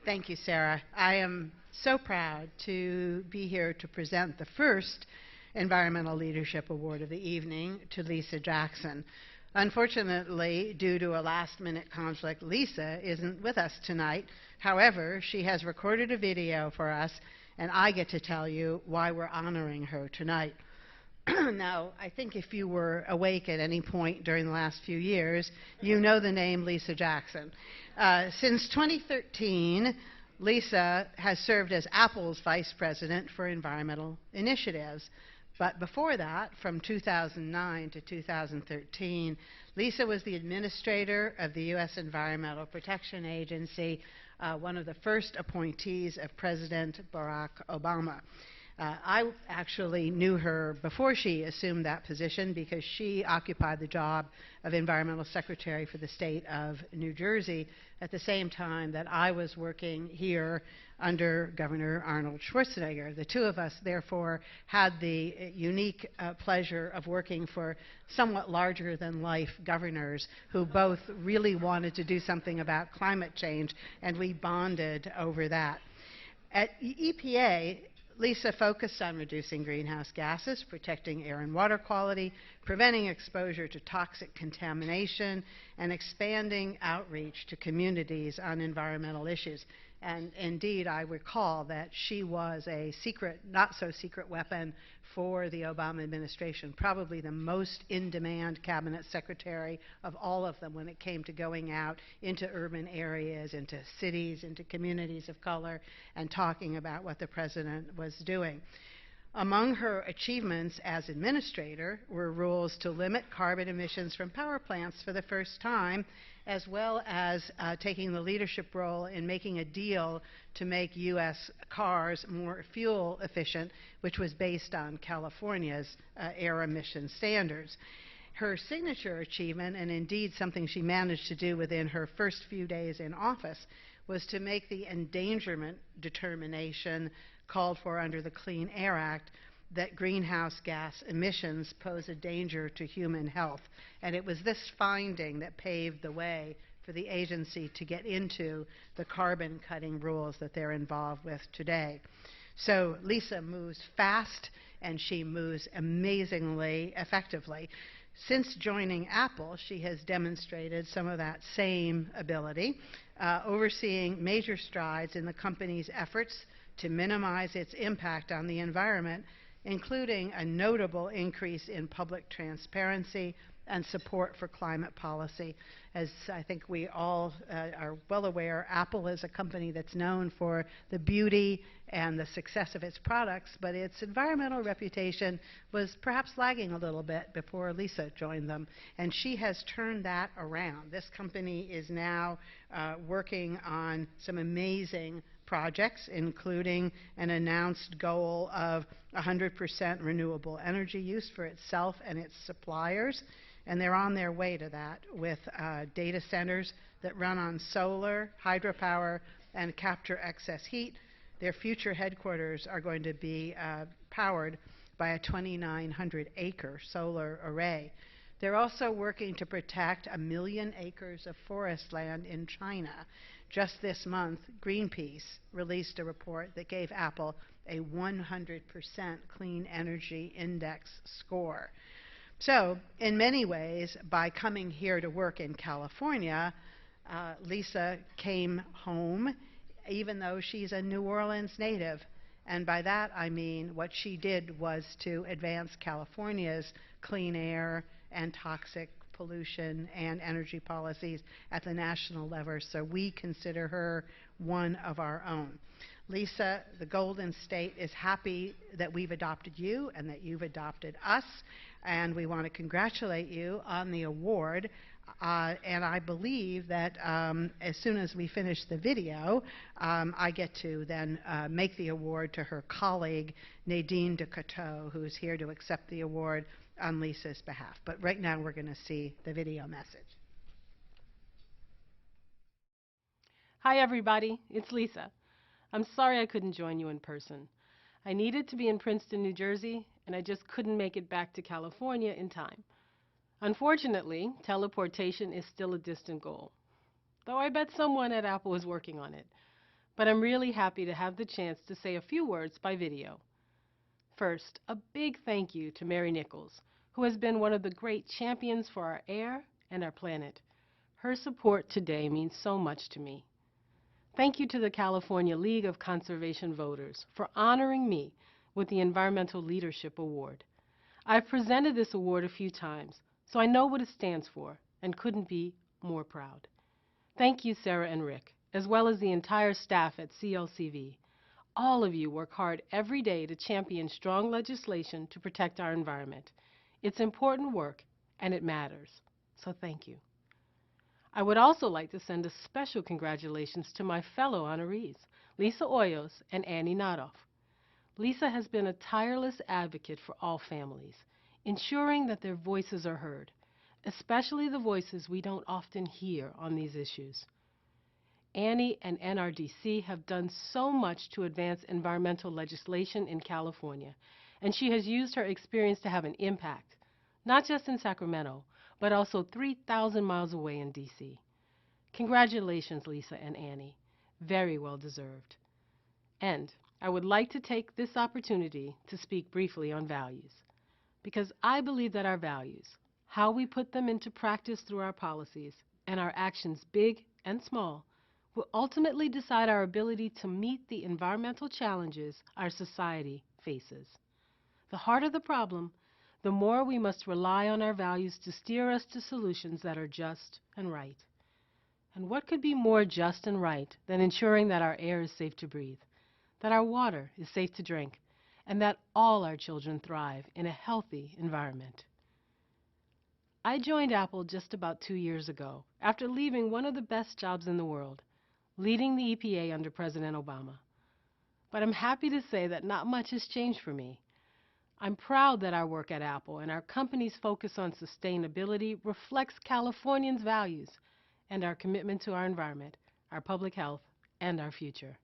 Thank you, Sarah. I am so proud to be here to present the first Environmental Leadership Award of the evening to Lisa Jackson. Unfortunately, due to a last-minute conflict, Lisa isn't with us tonight. However, she has recorded a video for us, and I get to tell you why we're honoring her tonight. Now, I think if you were awake at any point during the last few years, you know the name Lisa Jackson. Since 2013, Lisa has served as Apple's Vice President for Environmental Initiatives. But before that, from 2009 to 2013, Lisa was the administrator of the U.S. Environmental Protection Agency, one of the first appointees of President Barack Obama. I actually knew her before she assumed that position because she occupied the job of Environmental Secretary for the state of New Jersey at the same time that I was working here under Governor Arnold Schwarzenegger. The two of us, therefore, had the unique pleasure of working for somewhat larger-than-life governors who both really wanted to do something about climate change, and we bonded over that. At EPA, Lisa focused on reducing greenhouse gases, protecting air and water quality, preventing exposure to toxic contamination, and expanding outreach to communities on environmental issues. And indeed, I recall that she was a secret, not-so-secret weapon for the Obama administration, probably the most in-demand cabinet secretary of all of them when it came to going out into urban areas, into cities, into communities of color, and talking about what the president was doing. Among her achievements as administrator were rules to limit carbon emissions from power plants for the first time, as well as taking the leadership role in making a deal to make U.S. cars more fuel efficient, which was based on California's air emission standards. Her signature achievement, and indeed something she managed to do within her first few days in office, was to make the endangerment determination called for under the Clean Air Act that greenhouse gas emissions pose a danger to human health. And it was this finding that paved the way for the agency to get into the carbon cutting rules that they're involved with today. So Lisa moves fast, and she moves amazingly effectively. Since joining Apple, she has demonstrated some of that same ability, overseeing major strides in the company's efforts to minimize its impact on the environment, including a notable increase in public transparency and support for climate policy. As I think we all are well aware, Apple is a company that's known for the beauty and the success of its products, but its environmental reputation was perhaps lagging a little bit before Lisa joined them, and she has turned that around. This company is now working on some amazing projects, including an announced goal of 100% renewable energy use for itself and its suppliers. And they're on their way to that with data centers that run on solar, hydropower, and capture excess heat. Their future headquarters are going to be powered by a 2,900-acre solar array. They're also working to protect 1 million acres of forest land in China. Just this month, Greenpeace released a report that gave Apple a 100% Clean Energy Index score. So, in many ways, by coming here to work in California, Lisa came home, even though she's a New Orleans native. And by that, I mean what she did was to advance California's clean air and toxic pollution and energy policies at the national level, so we consider her one of our own. Lisa, the Golden State is happy that we've adopted you and that you've adopted us, and we want to congratulate you on the award. And I believe that as soon as we finish the video, I get to then make the award to her colleague, Nadine Decoteau, who's here to accept the award on Lisa's behalf. But right now we're going to see the video message. Hi everybody, it's Lisa. I'm sorry I couldn't join you in person. I needed to be in Princeton, New Jersey, and I just couldn't make it back to California in time. Unfortunately, teleportation is still a distant goal, though I bet someone at Apple is working on it. but I'm really happy to have the chance to say a few words by video. First, a big thank you to Mary Nichols, who has been one of the great champions for our air and our planet. Her support today means so much to me. Thank you to the California League of Conservation Voters for honoring me with the Environmental Leadership Award. I've presented this award a few times, so I know what it stands for and couldn't be more proud. Thank you, Sarah and Rick, as well as the entire staff at CLCV. All of you work hard every day to champion strong legislation to protect our environment. It's important work, and it matters. So thank you. I would also like to send a special congratulations to my fellow honorees, Lisa Hoyos and Annie Nadoff. Lisa has been a tireless advocate for all families, ensuring that their voices are heard, especially the voices we don't often hear on these issues. Annie and NRDC have done so much to advance environmental legislation in California, and she has used her experience to have an impact, not just in Sacramento, but also 3,000 miles away in D.C. Congratulations, Lisa and Annie. Very well deserved. And I would like to take this opportunity to speak briefly on values, because I believe that our values, how we put them into practice through our policies, and our actions, big and small, will ultimately decide our ability to meet the environmental challenges our society faces. The harder the problem, the more we must rely on our values to steer us to solutions that are just and right. And what could be more just and right than ensuring that our air is safe to breathe, that our water is safe to drink, and that all our children thrive in a healthy environment? I joined Apple just about 2 years ago, after leaving one of the best jobs in the world, leading the EPA under President Obama. But I'm happy to say that not much has changed for me. I'm proud that our work at Apple and our company's focus on sustainability reflects Californians' values and our commitment to our environment, our public health, and our future.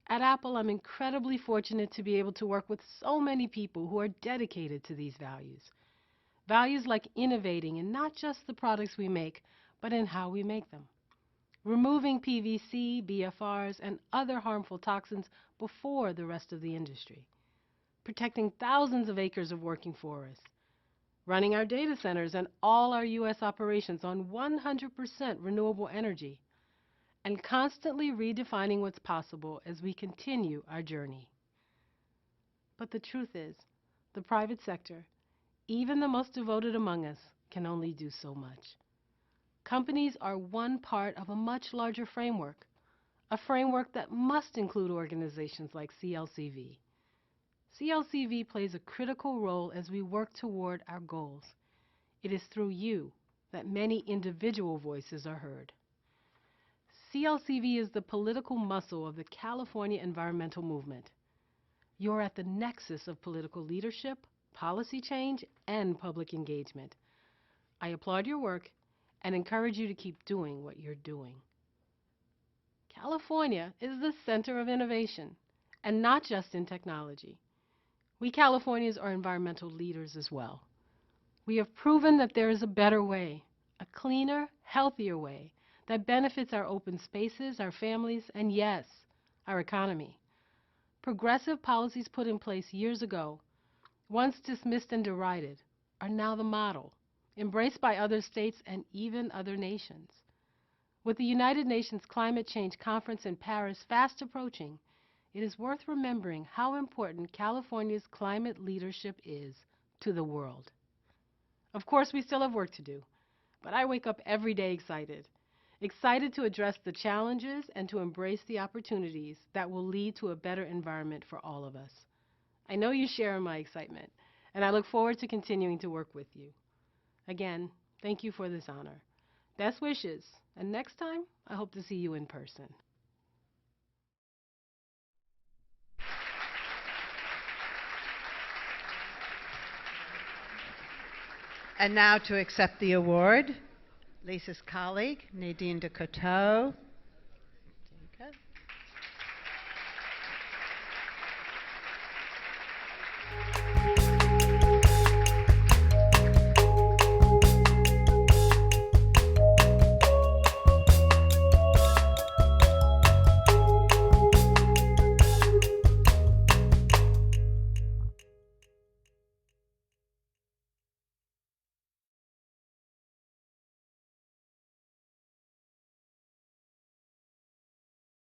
At Apple, I'm incredibly fortunate to be able to work with so many people who are dedicated to these values. Values like innovating in not just the products we make, but in how we make them. Removing PVC, BFRs, and other harmful toxins before the rest of the industry. Protecting thousands of acres of working forests, running our data centers and all our U.S. operations on 100% renewable energy, and constantly redefining what's possible as we continue our journey. But the truth is, the private sector, even the most devoted among us, can only do so much. Companies are one part of a much larger framework, a framework that must include organizations like CLCV. CLCV plays a critical role as we work toward our goals. It is through you that many individual voices are heard. CLCV is the political muscle of the California environmental movement. You're at the nexus of political leadership, policy change, and public engagement. I applaud your work and encourage you to keep doing what you're doing. California is the center of innovation, and not just in technology. We Californians are environmental leaders as well. We have proven that there is a better way, a cleaner, healthier way that benefits our open spaces, our families, and yes, our economy. Progressive policies put in place years ago, once dismissed and derided, are now the model, embraced by other states and even other nations. With the United Nations Climate Change Conference in Paris fast approaching, it is worth remembering how important California's climate leadership is to the world. Of course, we still have work to do, but I wake up every day excited to address the challenges and to embrace the opportunities that will lead to a better environment for all of us. I know you share in my excitement, and I look forward to continuing to work with you. Again, thank you for this honor. Best wishes, and next time, I hope to see you in person. And now to accept the award, Lisa's colleague, Nadine de Coteau.